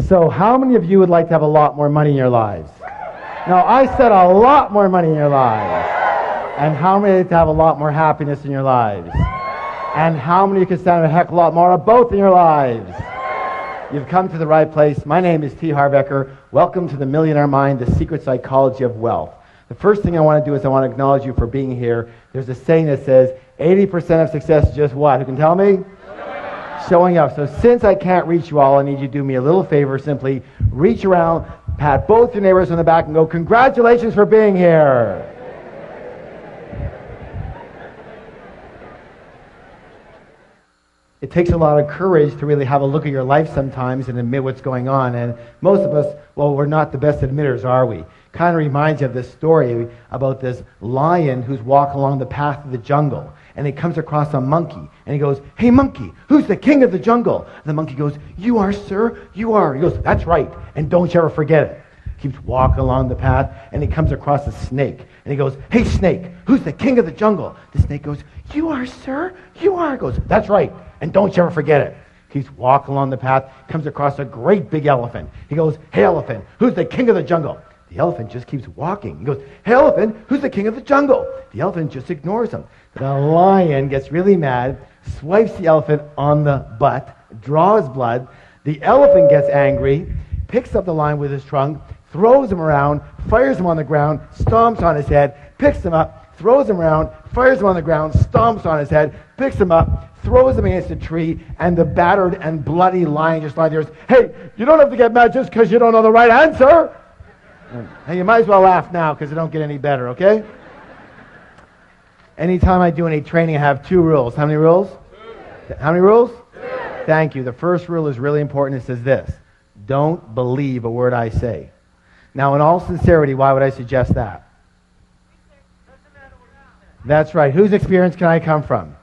So how many of you would like to have a lot more money in your lives? No, I said a lot more money in your lives. And how many would like to have a lot more happiness in your lives? And how many could stand a heck of a lot more of both in your lives? You've come to the right place. My name is T. Harbecker. Welcome to the Millionaire Mind, the secret psychology of wealth. The first thing I want to do is I want to acknowledge you for being here. There's a saying that says 80% of success is just what? Who can tell me? Showing up. So since I can't reach you all, I need you to do me a little favor. Simply reach around, pat both your neighbors on the back and go, congratulations for being here. It takes a lot of courage to really have a look at your life sometimes and admit what's going on. And most of us, well, we're not the best admitters, are we? Kind of reminds you of this story about this lion who's walking along the path of the jungle. And he comes across a monkey. And he goes, hey, monkey, who's the king of the jungle? And the monkey goes, you are, sir, you are. He goes, that's right. And don't you ever forget it. Keeps walking along the path. And he comes across a snake. And he goes, hey, snake, who's the king of the jungle? The snake goes, you are, sir, you are. He goes, that's right. And don't you ever forget it. Keeps walking along the path, comes across a great big elephant. He goes, hey, elephant, who's the king of the jungle? The elephant just keeps walking. He goes, hey, elephant, who's the king of the jungle? The elephant just ignores him. The lion gets really mad, swipes the elephant on the butt, draws blood. The elephant gets angry, picks up the lion with his trunk, throws him around, fires him on the ground, stomps on his head, picks him up, throws him around, fires him on the ground, stomps on his head, picks him up, throws him against a tree, and the battered and bloody lion just lies there. Hey, you don't have to get mad just because you don't know the right answer. Hey, you might as well laugh now because it don't get any better, okay? Anytime I do any training, I have 2 rules. How many rules? 2. How many rules? 2. Thank you. The first rule is really important. It says this: don't believe a word I say. Now, in all sincerity, why would I suggest that? That's right. Whose experience can I come from?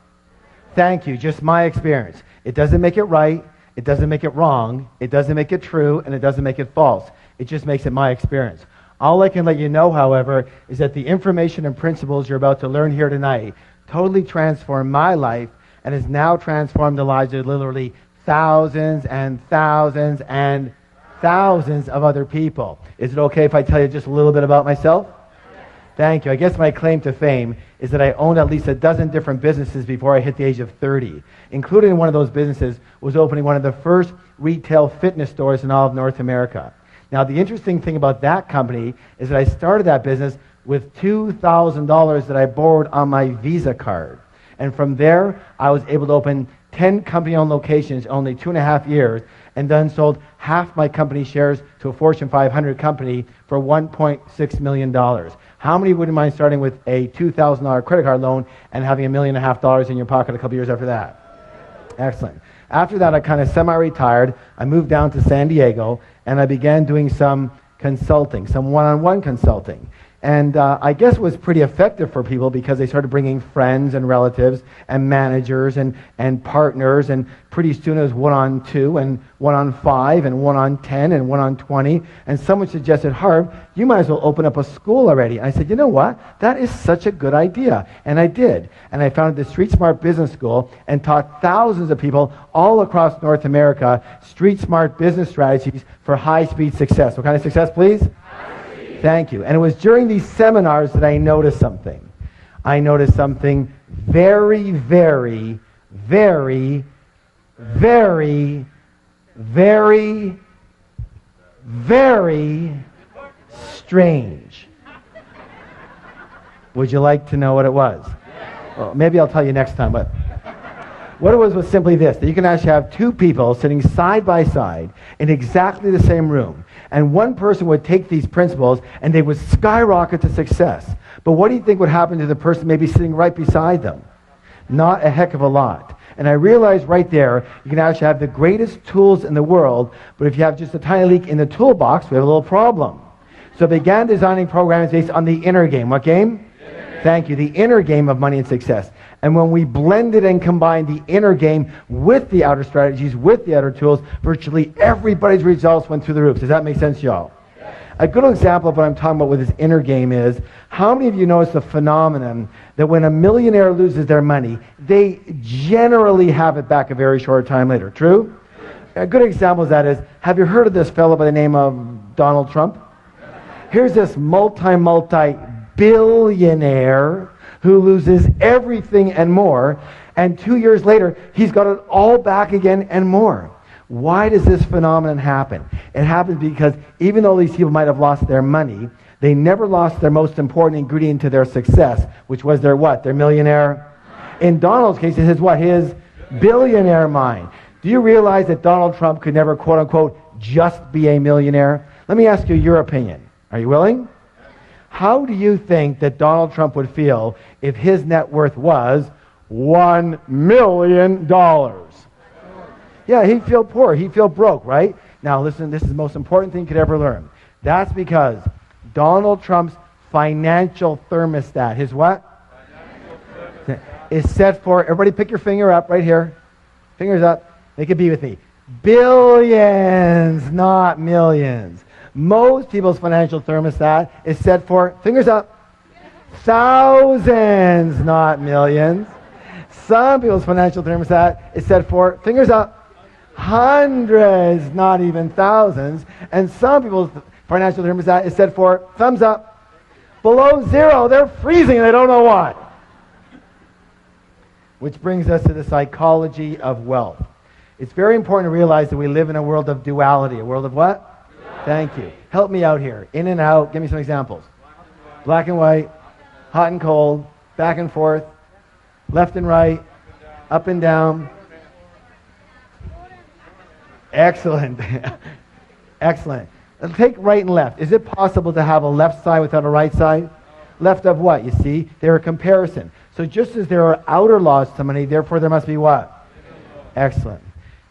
Thank you. Just my experience. It doesn't make it right. It doesn't make it wrong. It doesn't make it true. And it doesn't make it false. It just makes it my experience. All I can let you know, however, is that the information and principles you're about to learn here tonight totally transformed my life and has now transformed the lives of literally thousands and thousands and thousands of other people. Is it okay if I tell you just a little bit about myself? Thank you. I guess my claim to fame is that I owned at least a dozen different businesses before I hit the age of 30. Included in one of those businesses was opening one of the first retail fitness stores in all of North America. Now, the interesting thing about that company is that I started that business with $2,000 that I borrowed on my Visa card. And from there, I was able to open 10 company-owned locations in only 2.5 years, and then sold half my company shares to a Fortune 500 company for $1.6 million. How many wouldn't mind starting with a $2,000 credit card loan and having $1.5 million in your pocket a couple years after that? Excellent. After that, I kind of semi-retired. I moved down to San Diego, and I began doing some consulting, some one-on-one consulting. And I guess it was pretty effective for people because they started bringing friends and relatives and managers and partners, and pretty soon it was 1-on-2 and 1-on-5 and 1-on-10 and 1-on-20. And someone suggested, Harv, you might as well open up a school already. And I said, you know what? That is such a good idea. And I did. And I founded the Street Smart Business School and taught thousands of people all across North America street smart business strategies for high-speed success. What kind of success, please? Thank you. And it was during these seminars that I noticed something. I noticed something very, very, very, very, very, very strange. Would you like to know what it was? Well, maybe I'll tell you next time, but what it was simply this: that you can actually have 2 people sitting side by side in exactly the same room. And one person would take these principles and they would skyrocket to success. But what do you think would happen to the person maybe sitting right beside them? Not a heck of a lot. And I realized right there, you can actually have the greatest tools in the world, but if you have just a tiny leak in the toolbox, we have a little problem. So I began designing programs based on the inner game. What game? Thank you. The inner game of money and success. And when we blended and combined the inner game with the outer strategies, with the outer tools, virtually everybody's results went through the roof. Does that make sense, y'all? A good example of what I'm talking about with this inner game is, how many of you notice the phenomenon that when a millionaire loses their money, they generally have it back a very short time later? True? A good example of that is, have you heard of this fellow by the name of Donald Trump? Here's this multi-billionaire who loses everything and more, and 2 years later, he's got it all back again and more. Why does this phenomenon happen? It happens because even though these people might have lost their money, they never lost their most important ingredient to their success, which was their what? Their millionaire? In Donald's case, it's his what? His billionaire mind. Do you realize that Donald Trump could never, quote unquote, just be a millionaire? Let me ask you your opinion. Are you willing? How do you think that Donald Trump would feel if his net worth was $1 million? Yeah, he'd feel poor. He'd feel broke, right? Now listen, this is the most important thing you could ever learn. That's because Donald Trump's financial thermostat, his what? Is set for, everybody pick your finger up right here. Fingers up. Make it be with me. Billions, not millions. Most people's financial thermostat is set for, fingers up, thousands, not millions. Some people's financial thermostat is set for, fingers up, hundreds, not even thousands. And some people's financial thermostat is set for, thumbs up, below zero. They're freezing and they don't know why. Which brings us to the psychology of wealth. It's very important to realize that we live in a world of duality. A world of what? Thank you. Help me out here. In and out. Give me some examples. Black and white, hot and cold, back and forth, left and right, up and down. Excellent. Excellent. Take right and left. Is it possible to have a left side without a right side? Left of what? You see, they're a comparison. So just as there are outer laws to money, therefore there must be what? Excellent.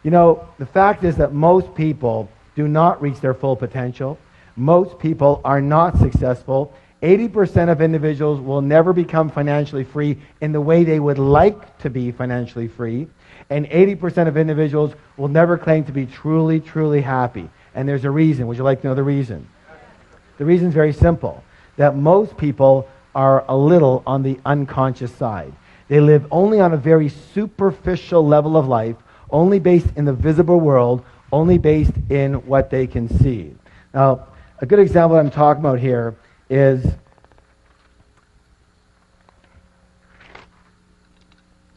You know, the fact is that most people do not reach their full potential. Most people are not successful. 80% of individuals will never become financially free in the way they would like to be financially free. And 80% of individuals will never claim to be truly, truly happy. And there's a reason. Would you like to know the reason? The reason is very simple. That most people are a little on the unconscious side. They live only on a very superficial level of life, only based in the visible world, only based in what they can see. Now, a good example I'm talking about here is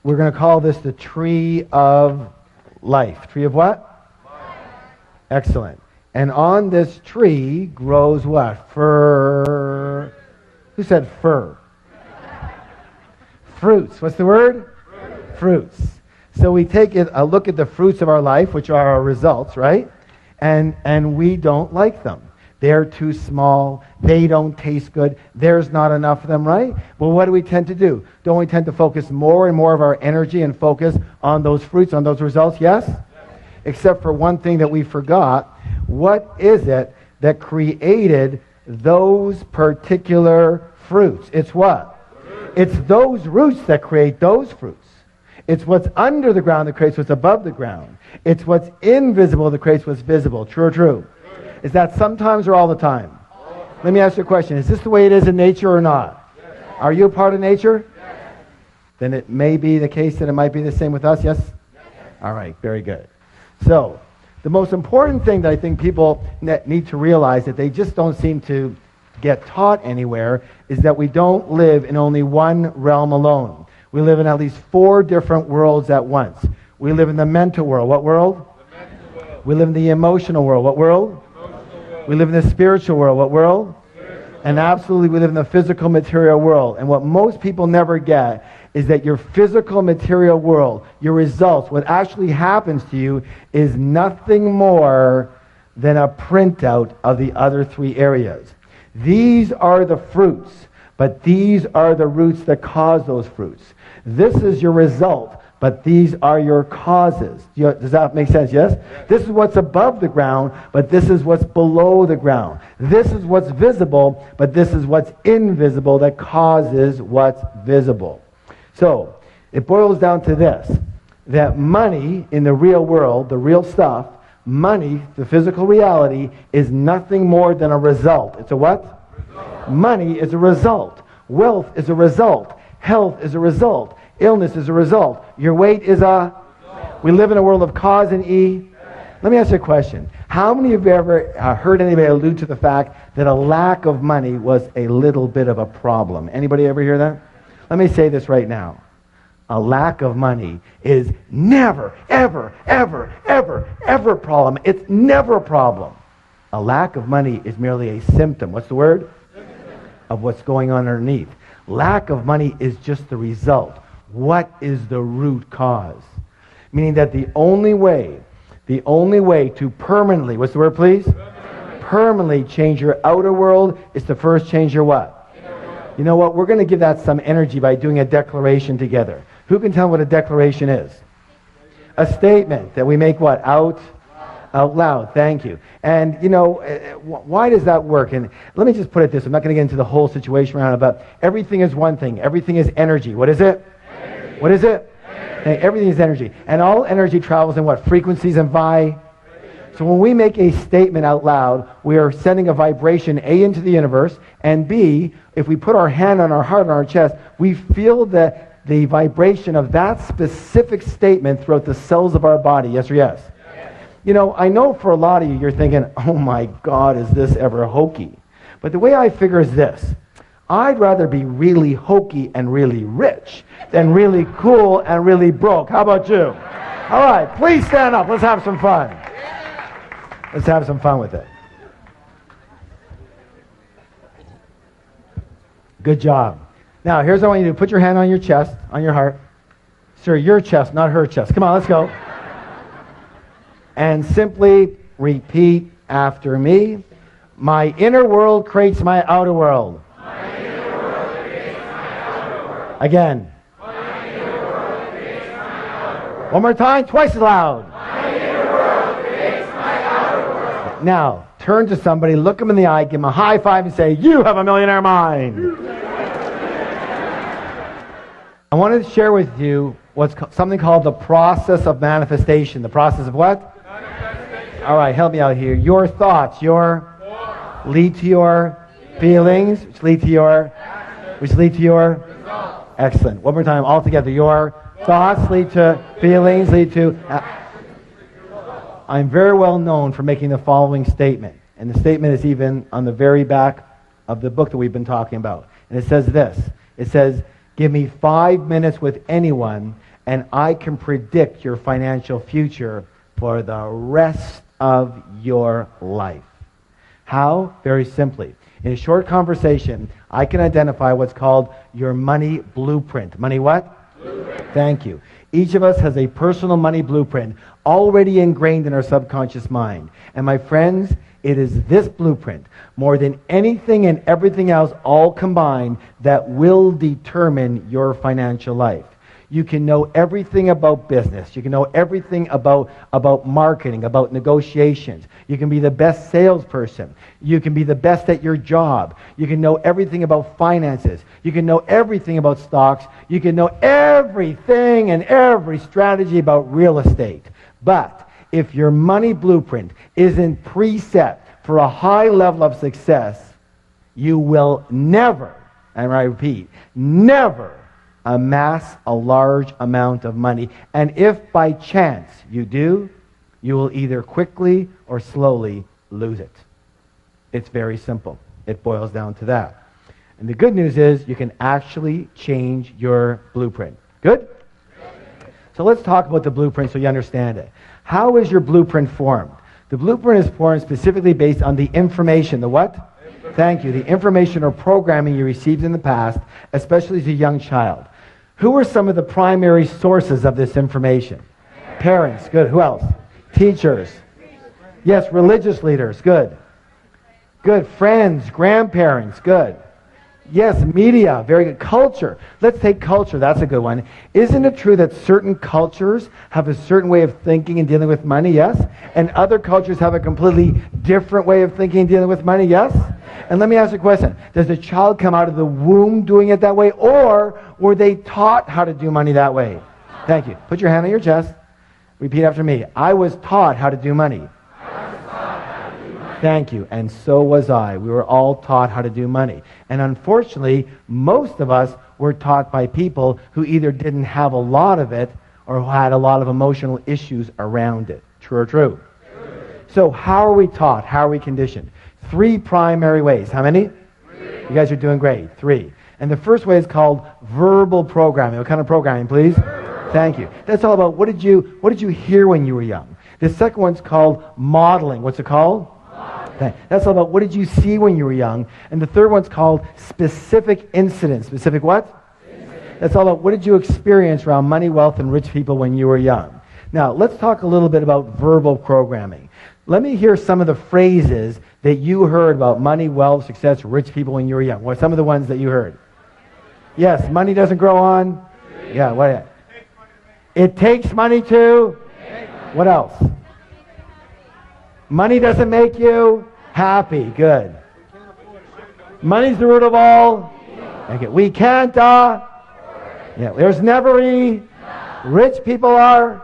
we're going to call this the tree of life. Tree of what? Life. Excellent. And on this tree grows what? Fir. Who said fir? Fruits. What's the word? Fruits. So we take a look at the fruits of our life, which are our results, right? And we don't like them. They're too small. They don't taste good. There's not enough of them, right? Well, what do we tend to do? Don't we tend to focus more and more of our energy and focus on those fruits, on those results? Yes? Except for one thing that we forgot. What is it that created those particular fruits? It's what? It's those roots that create those fruits. It's what's under the ground that creates what's above the ground. It's what's invisible that creates what's visible. True or true? Is that sometimes or all the time? Let me ask you a question. Is this the way it is in nature or not? Yes. Are you a part of nature? Yes. Then it may be the case that it might be the same with us, yes? Yes. All right, very good. So, the most important thing that I think people need to realize that they just don't seem to get taught anywhere is that we don't live in only one realm alone. We live in at least 4 different worlds at once. We live in the mental world. What world? The mental world. We live in the emotional world. What world? We live in the spiritual world. What world? And absolutely we live in the physical material world. And what most people never get is that your physical material world, your results, what actually happens to you is nothing more than a printout of the other 3 areas. These are the fruits, but these are the roots that cause those fruits. This is your result, but these are your causes. Does that make sense? Yes? This is what's above the ground, but this is what's below the ground. This is what's visible, but this is what's invisible that causes what's visible. So, it boils down to this, that money in the real world, the real stuff, money, the physical reality, is nothing more than a result. It's a what? Result. Money is a result. Wealth is a result. Health is a result. Illness is a result. Your weight is a result. We live in a world of cause and Let me ask you a question. How many of you ever heard anybody allude to the fact that a lack of money was a little bit of a problem? Anybody ever hear that? Let me say this right now. A lack of money is never, ever, ever, ever, ever a problem. It's never a problem. A lack of money is merely a symptom. What's the word? Of what's going on underneath. Lack of money is just the result. What is the root cause? Meaning that the only way to permanently, what's the word please? Permanently change your outer world is to first change your what? You know what? We're going to give that some energy by doing a declaration together. Who can tell what a declaration is? A statement that we make what? Out loud. Thank you. And, you know, why does that work? And let me just put it this. I'm not going to get into the whole situation around it, but everything is one thing. Everything is energy. What is it? Energy. What is it? Energy. Everything is energy. And all energy travels in what? Frequencies and So when we make a statement out loud, we are sending a vibration, A, into the universe, and B, if we put our hand on our heart, on our chest, we feel the vibration of that specific statement throughout the cells of our body. Yes or yes? You know, I know for a lot of you, you're thinking, oh my God, is this ever hokey? But the way I figure is this. I'd rather be really hokey and really rich than really cool and really broke. How about you? All right, please stand up. Let's have some fun. Let's have some fun with it. Good job. Now, here's what I want you to do. Put your hand on your chest, on your heart. Sir, your chest, not her chest. Come on, let's go. And simply repeat after me. My inner world creates my outer world. My inner world creates my outer world. Again. My inner world creates my outer world. One more time, twice as loud. My inner world creates my outer world. Now, turn to somebody, look them in the eye, give them a high five and say, you have a millionaire mind. I wanted to share with you something called the process of manifestation. The process of what? All right, help me out here. Your thoughts, lead to your feelings, which lead to your results. Excellent. One more time, all together. Your thoughts lead to feelings, lead to. I'm very well known for making the following statement, and the statement is even on the very back of the book that we've been talking about. And it says this. It says, "Give me 5 minutes with anyone, and I can predict your financial future for the rest of your life." How? Very simply. In a short conversation, I can identify what's called your money blueprint. Money what? Blueprint. Thank you. Each of us has a personal money blueprint already ingrained in our subconscious mind. And my friends, it is this blueprint, more than anything and everything else all combined, that will determine your financial life. You can know everything about business. You can know everything about marketing, about negotiations. You can be the best salesperson. You can be the best at your job. You can know everything about finances. You can know everything about stocks. You can know everything and every strategy about real estate. But if your money blueprint isn't preset for a high level of success, you will never, and I repeat, never amass a large amount of money. And if by chance you do, you will either quickly or slowly lose it. It's very simple. It boils down to that. And the good news is you can actually change your blueprint. Good? So let's talk about the blueprint so you understand it. How is your blueprint formed? The blueprint is formed specifically based on the information. The what? Thank you. The information or programming you received in the past, especially as a young child. Who are some of the primary sources of this information? Parents. Good. Who else? Teachers. Yes, religious leaders. Good. Good. Friends, grandparents. Good. Yes, media. Very good. Culture. Let's take culture. That's a good one. Isn't it true that certain cultures have a certain way of thinking and dealing with money? Yes. And other cultures have a completely different way of thinking and dealing with money? Yes. And let me ask you a question. Does the child come out of the womb doing it that way, or were they taught how to do money that way? Thank you. Put your hand on your chest. Repeat after me. I was taught how to do money. Thank you. And so was I. We were all taught how to do money. And unfortunately, most of us were taught by people who either didn't have a lot of it or had a lot of emotional issues around it. True or true? So how are we taught? How are we conditioned? 3 primary ways. How many? 3. You guys are doing great. 3. And the first way is called verbal programming. What kind of programming, please? Thank you. That's all about what did you hear when you were young. The second one's called modeling. What's it called? Modeling. That's all about what did you see when you were young. And the third one's called specific incidents. Specific what? That's all about what did you experience around money, wealth, and rich people when you were young. Now, let's talk a little bit about verbal programming. Let me hear some of the phrases that you heard about money, wealth, success, rich people when you were young. What are some of the ones that you heard? Yes, money doesn't grow on? Yeah, what? It takes money to? What else? Money doesn't make you happy. Good. Money's the root of all. Okay. We can't, yeah, there's never rich people are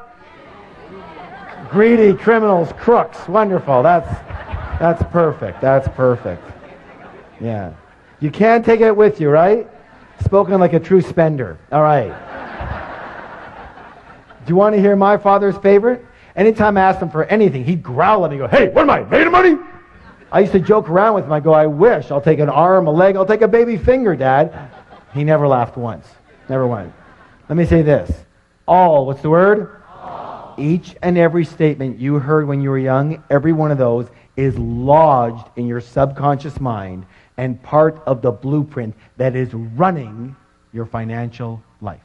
greedy, criminals, crooks. Wonderful. That's perfect. That's perfect. Yeah. You can't take it with you, right? Spoken like a true spender. All right. Do you want to hear my father's favorite? Anytime I asked him for anything, he'd growl at me and go, hey, what am I, made of money? I used to joke around with him. I go, I wish. I'll take an arm, a leg. I'll take a baby finger, Dad. He never laughed once. Never once. Let me say this. All, what's the word? All. Each and every statement you heard when you were young, every one of those is lodged in your subconscious mind and part of the blueprint that is running your financial life.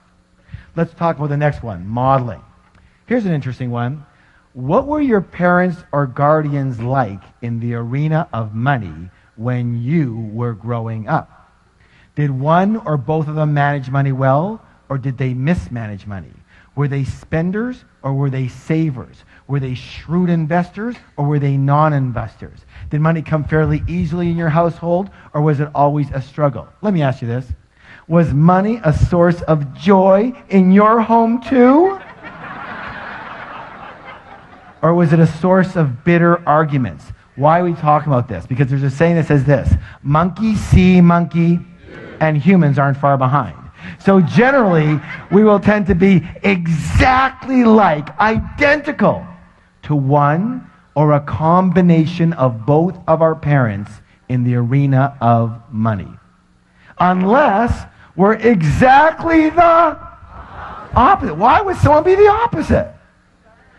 Let's talk about the next one, modeling. Here's an interesting one. What were your parents or guardians like in the arena of money when you were growing up? Did one or both of them manage money well, or did they mismanage money? Were they spenders or were they savers? Were they shrewd investors or were they non-investors? Did money come fairly easily in your household, or was it always a struggle? Let me ask you this. Was money a source of joy in your home too? Or was it a source of bitter arguments? Why are we talking about this? Because there's a saying that says this, monkey see monkey, and humans aren't far behind. So generally, we will tend to be exactly like, identical to one or a combination of both of our parents in the arena of money. Unless we're exactly the opposite. Why would someone be the opposite?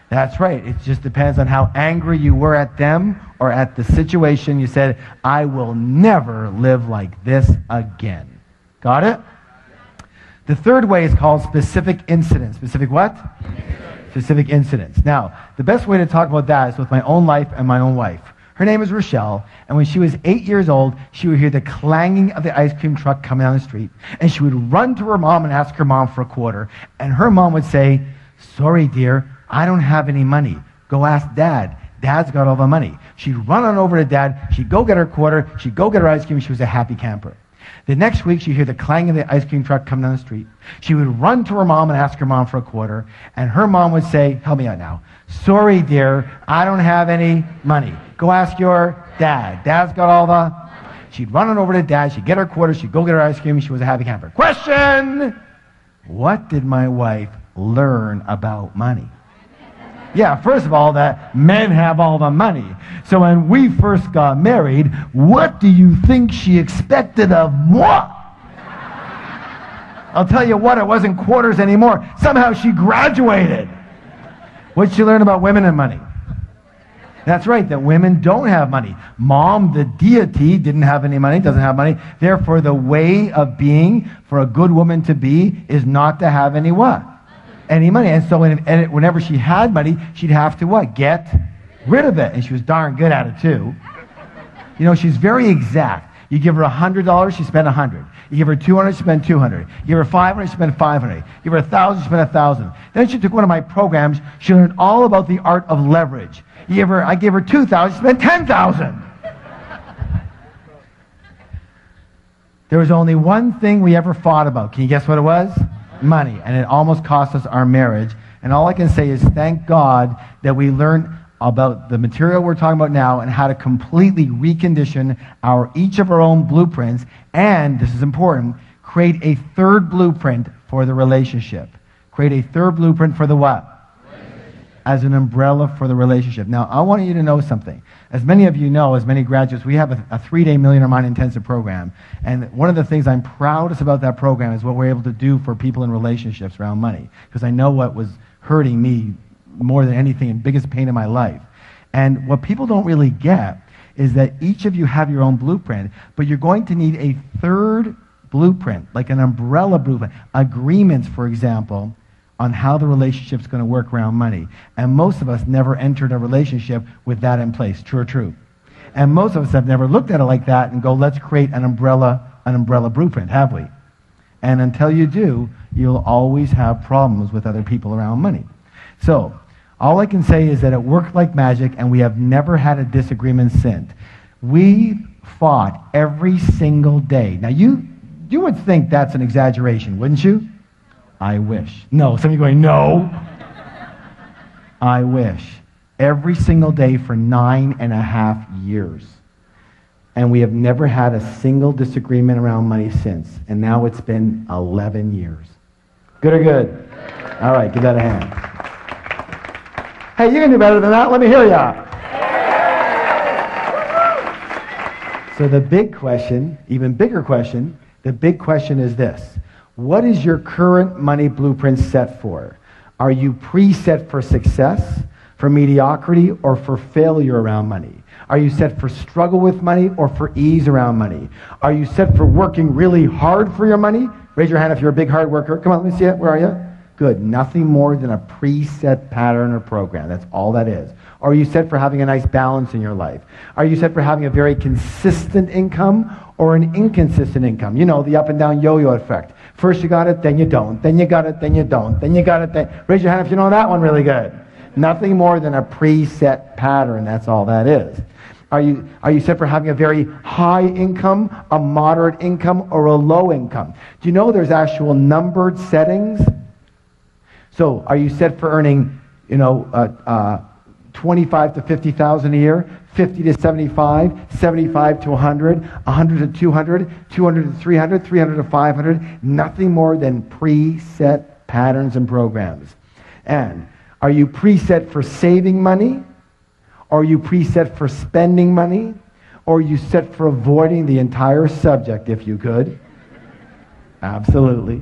That's right. It just depends on how angry you were at them or at the situation. You said, I will never live like this again. Got it? The third way is called specific incidents. Specific what? Specific incidents. Now, the best way to talk about that is with my own life and my own wife. Her name is Rochelle, and when she was 8 years old, she would hear the clanging of the ice cream truck coming down the street, and she would run to her mom and ask her mom for a quarter, and her mom would say, sorry, dear, I don't have any money. Go ask Dad. Dad's got all the money. She'd run on over to Dad. She'd go get her quarter. She'd go get her ice cream. She was a happy camper. The next week, she'd hear the clang of the ice cream truck come down the street. She would run to her mom and ask her mom for a quarter. And her mom would say, help me out now. Sorry, dear, I don't have any money. Go ask your dad. Dad's got all the... She'd run on over to Dad. She'd get her quarter. She'd go get her ice cream. She was a happy camper. Question! What did my wife learn about money? Yeah, first of all, that men have all the money. So when we first got married, what do you think she expected of moi? I'll tell you what, it wasn't quarters anymore. Somehow she graduated. What did she learn about women and money? That's right, that women don't have money. Mom, the deity, didn't have any money, doesn't have money. Therefore, the way of being for a good woman to be is not to have any what? Any money. And so whenever she had money, she'd have to what? Get rid of it. And she was darn good at it too. You know, she's very exact. You give her $100, she spent $100. You give her $200, she spent $200. You give her $500, she spent $500. You give her $1,000, she spent $1,000. Then she took one of my programs. She learned all about the art of leverage. I gave her $2,000, she spent $10,000. There was only one thing we ever fought about. Can you guess what it was? Money. And it almost cost us our marriage. And all I can say is thank God that we learned about the material we're talking about now and how to completely recondition each of our own blueprints, and, this is important, create a third blueprint for the relationship. Create a third blueprint for the what? as an umbrella for the relationship. Now, I want you to know something. As many of you know, as many graduates, we have a 3-day Millionaire Mind Intensive program. And one of the things I'm proudest about that program is what we're able to do for people in relationships around money. Because I know what was hurting me more than anything and biggest pain in my life. And what people don't really get is that each of you have your own blueprint, but you're going to need a third blueprint, like an umbrella blueprint, agreements, for example, on how the relationship's going to work around money. And most of us never entered a relationship with that in place. True or true? And most of us have never looked at it like that and go, let's create an umbrella blueprint, have we? And until you do, you'll always have problems with other people around money. So, all I can say is that it worked like magic, and we have never had a disagreement since. We fought every single day. Now, you would think that's an exaggeration, wouldn't you? I wish. No, some of you going, no. I wish. Every single day for 9.5 years. And we have never had a single disagreement around money since. And now it's been 11 years. Good or good? All right, give that a hand. Hey, you can do better than that. Let me hear ya. So the big question, even bigger question, the big question is this. What is your current money blueprint set for? Are you preset for success, for mediocrity, or for failure around money? Are you set for struggle with money or for ease around money? Are you set for working really hard for your money? Raise your hand if you're a big hard worker. Come on, let me see it. Where are you? Good. Nothing more than a preset pattern or program. That's all that is. Or are you set for having a nice balance in your life? Are you set for having a very consistent income or an inconsistent income? You know, the up and down yo-yo effect. First you got it, then you don't. Then you got it, then you don't. Then you got it, then... Raise your hand if you know that one really good. Nothing more than a preset pattern. That's all that is. Are you set for having a very high income, a moderate income, or a low income? Do you know there's actual numbered settings? So, are you set for earning, 25 to 50,000 a year, 50 to 75, 75 to 100, 100 to 200, 200 to 300, 300 to 500? Nothing more than preset patterns and programs. And are you preset for saving money? Or are you preset for spending money? Or are you set for avoiding the entire subject, if you could? Absolutely.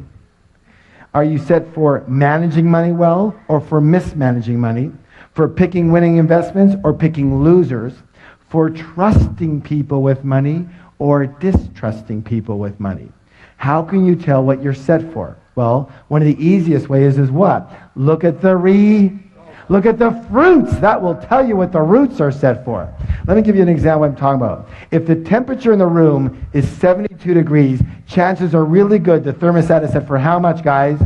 Are you set for managing money well or for mismanaging money? For picking winning investments or picking losers? For trusting people with money or distrusting people with money? How can you tell what you're set for? Well, one of the easiest ways is what? Look at the fruits. That will tell you what the roots are set for. Let me give you an example of what I'm talking about. If the temperature in the room is 72 degrees, chances are really good the thermostat is set for how much, guys?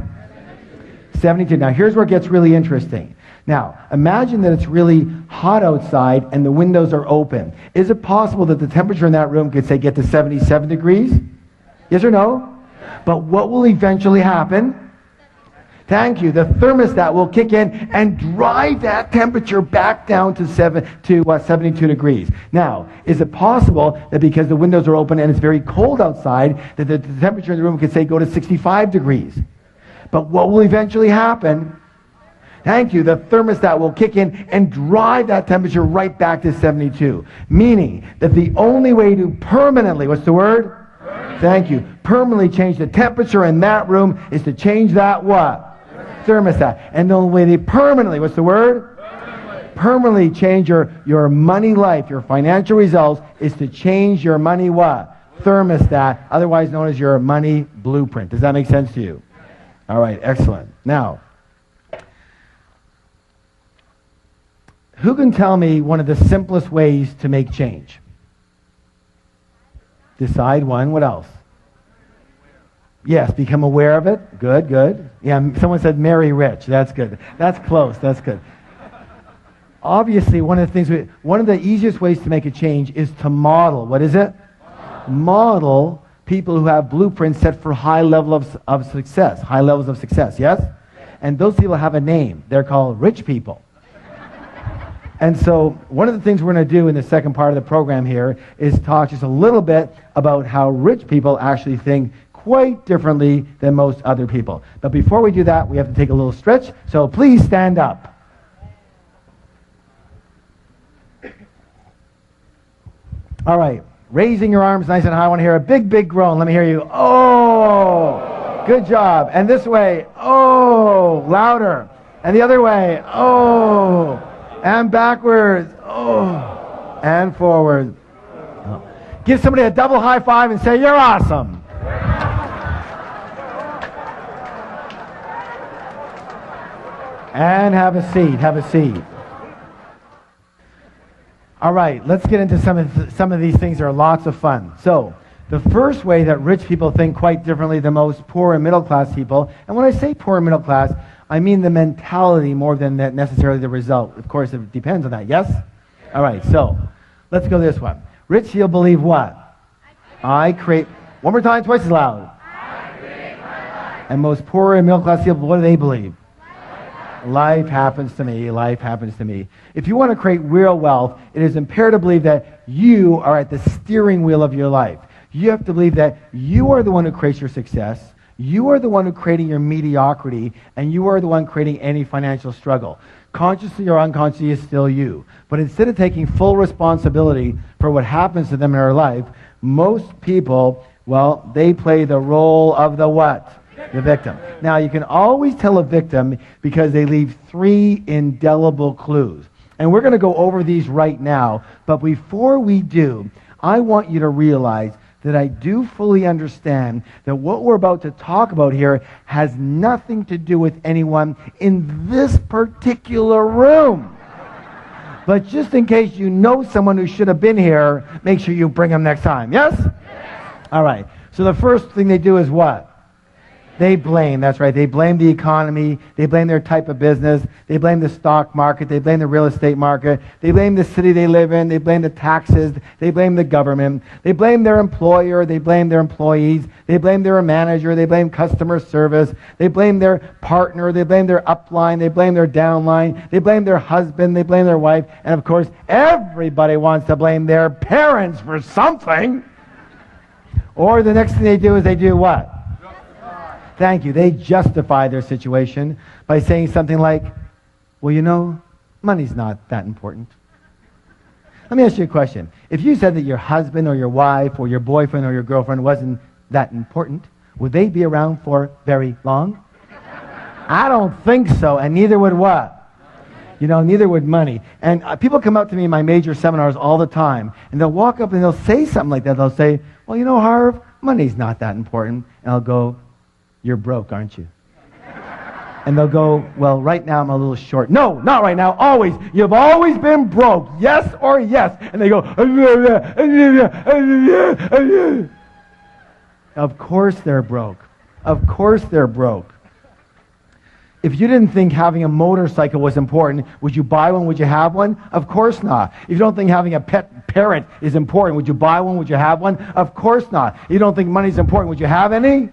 72. Now, here's where it gets really interesting. Now, imagine that it's really hot outside and the windows are open. Is it possible that the temperature in that room could, say, get to 77 degrees? Yes or no? But what will eventually happen? Thank you. The thermostat will kick in and drive that temperature back down to 72 degrees. Now, is it possible that because the windows are open and it's very cold outside, that the temperature in the room could, say, go to 65 degrees? But what will eventually happen? Thank you. The thermostat will kick in and drive that temperature right back to 72. Meaning that the only way to permanently, what's the word? Thank you. Permanently change the temperature in that room is to change that what? Thermostat. And the only way to permanently, what's the word? Permanently change your money life, your financial results, is to change your money what? Thermostat, otherwise known as your money blueprint. Does that make sense to you? All right, excellent. Now, who can tell me one of the simplest ways to make change? Decide one. What else? Yes, become aware of it. Good, good. Yeah, someone said marry rich. That's good. That's close. That's good. Obviously, one of the easiest ways to make a change is to model. What is it? Model people who have blueprints set for high levels of success. High levels of success, yes? And those people have a name. They're called rich people. And so one of the things we're going to do in the second part of the program here is talk just a little bit about how rich people actually think quite differently than most other people. But before we do that, we have to take a little stretch. So please stand up. All right. Raising your arms nice and high. I want to hear a big, big groan. Let me hear you. Oh, good job. And this way. Oh, louder. And the other way. Oh, and backwards. Oh, and forward. Give somebody a double high five and say, you're awesome. And have a seat. Have a seat. All right, let's get into some of these things that are lots of fun. So, the first way that rich people think quite differently than most poor and middle class people, and when I say poor and middle class, I mean the mentality more than necessarily the result. Of course, it depends on that, yes? All right, so let's go this one. Rich people believe what? I create, one more time, twice as loud. I create my life. And most poor and middle class people, what do they believe? Life happens to me. Life happens to me. If you want to create real wealth, it is imperative to believe that you are at the steering wheel of your life. You have to believe that you are the one who creates your success. You are the one who creating your mediocrity, and you are the one creating any financial struggle. Consciously or unconsciously is still you. But instead of taking full responsibility for what happens to them in their life, most people, well, they play the role of the what? The victim. Now, you can always tell a victim because they leave 3 indelible clues. And we're going to go over these right now. But before we do, I want you to realize that I do fully understand that what we're about to talk about here has nothing to do with anyone in this particular room. But just in case you know someone who should have been here, make sure you bring them next time. Yes? All right. So the first thing they do is what? They blame, that's right. They blame the economy. They blame their type of business. They blame the stock market. They blame the real estate market. They blame the city they live in. They blame the taxes. They blame the government. They blame their employer. They blame their employees. They blame their manager. They blame customer service. They blame their partner. They blame their upline. They blame their downline. They blame their husband. They blame their wife. And of course, everybody wants to blame their parents for something. Or the next thing they do is they do what? Thank you. They justify their situation by saying something like, well, you know, money's not that important. Let me ask you a question. If you said that your husband or your wife or your boyfriend or your girlfriend wasn't that important, would they be around for very long? I don't think so, and neither would what? You know, neither would money. And people come up to me in my major seminars all the time, and they'll walk up and they'll say something like that. They'll say, well, you know, Harv, money's not that important. And I'll go, you're broke, aren't you? And they'll go, well, right now I'm a little short. No, not right now, always. You've always been broke, yes or yes. And they go, of course they're broke. Of course they're broke. If you didn't think having a motorcycle was important, would you buy one? Would you have one? Of course not. If you don't think having a pet parrot is important, would you buy one? Would you have one? Of course not. If you don't think money's important, would you have any?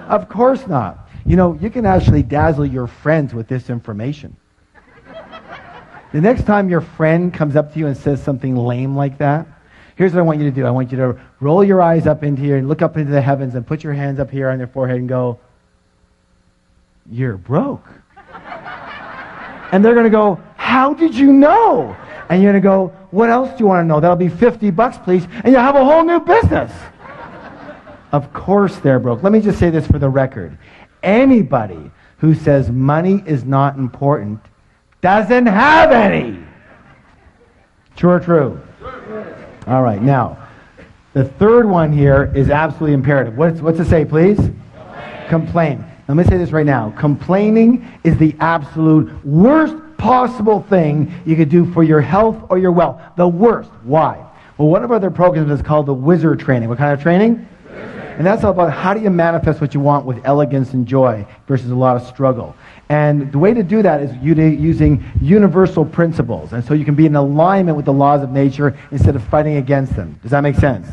Of course not. You know, you can actually dazzle your friends with this information. The next time your friend comes up to you and says something lame like that, here's what I want you to do. I want you to roll your eyes up into here and look up into the heavens and put your hands up here on your forehead and go, you're broke. And they're going to go, how did you know? And you're going to go, what else do you want to know? That'll be $50, please. And you'll have a whole new business. Of course they're broke. Let me just say this for the record. Anybody who says money is not important doesn't have any. True or true? All right, now, the third one here is absolutely imperative. What's it say, please? Complain. Let me say this right now. Complaining is the absolute worst possible thing you could do for your health or your wealth. The worst. Why? Well, one of our other programs is called the Wizard Training. What kind of training? And that's all about how do you manifest what you want with elegance and joy versus a lot of struggle. And the way to do that is using universal principles. And so you can be in alignment with the laws of nature instead of fighting against them. Does that make sense?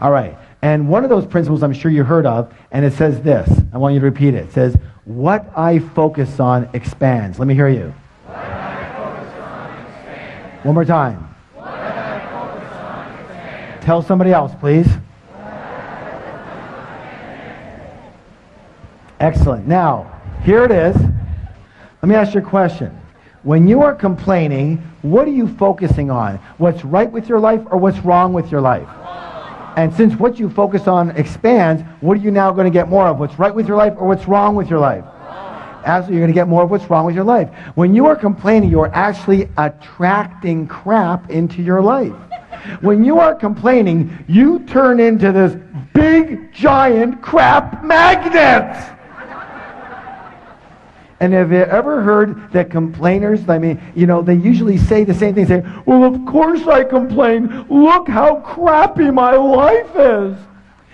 All right. And one of those principles I'm sure you heard of, and it says this. I want you to repeat it. It says, what I focus on expands. Let me hear you. What I focus on expands. One more time. What I focus on expands. Tell somebody else, please. Excellent. Now, here it is. Let me ask you a question. When you are complaining, what are you focusing on? What's right with your life or what's wrong with your life? And since what you focus on expands, what are you now going to get more of? What's right with your life or what's wrong with your life? Absolutely, you're going to get more of what's wrong with your life. When you are complaining, you are actually attracting crap into your life. When you are complaining, you turn into this big, giant crap magnet. And have you ever heard that complainers, they usually say the same thing. Say, well, of course I complain. Look how crappy my life is.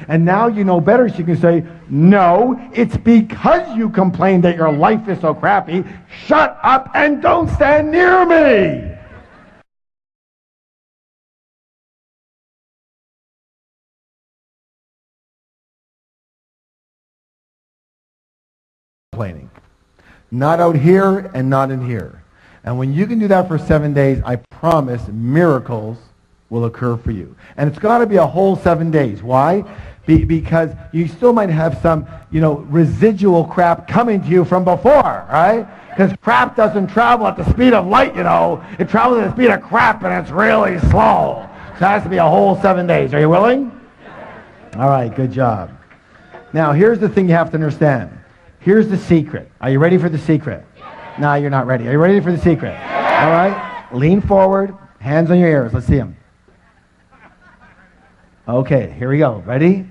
And now you know better, so you can say, no, it's because you complain that your life is so crappy. Shut up and don't stand near me. Complaining. Not out here and not in here. And when you can do that for 7 days, I promise miracles will occur for you. And it's got to be a whole 7 days. Why? Because you still might have some, residual crap coming to you from before, right? Because crap doesn't travel at the speed of light, It travels at the speed of crap, and it's really slow. So it has to be a whole 7 days. Are you willing? All right, good job. Now, here's the thing you have to understand. Here's the secret. Are you ready for the secret? No, you're not ready. Are you ready for the secret? All right. Lean forward. Hands on your ears. Let's see them. Okay, here we go. Ready?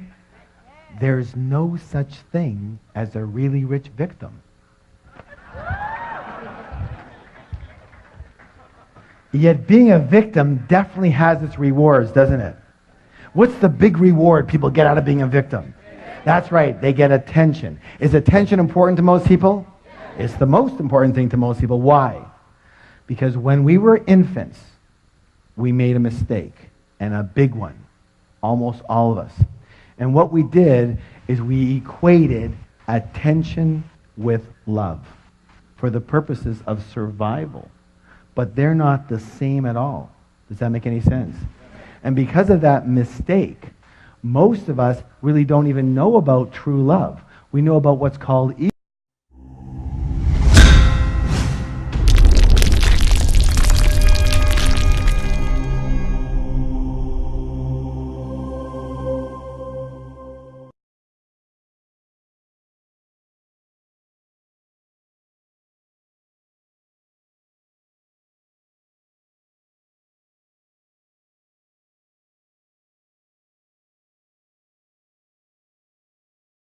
There's no such thing as a really rich victim. Yet being a victim definitely has its rewards, doesn't it? What's the big reward people get out of being a victim? That's right, they get attention. Is attention important to most people? It's the most important thing to most people. Why? Because when we were infants, we made a mistake, and a big one. Almost all of us. And what we did is we equated attention with love for the purposes of survival. But they're not the same at all. Does that make any sense? And because of that mistake, most of us really don't even know about true love. We know about what's called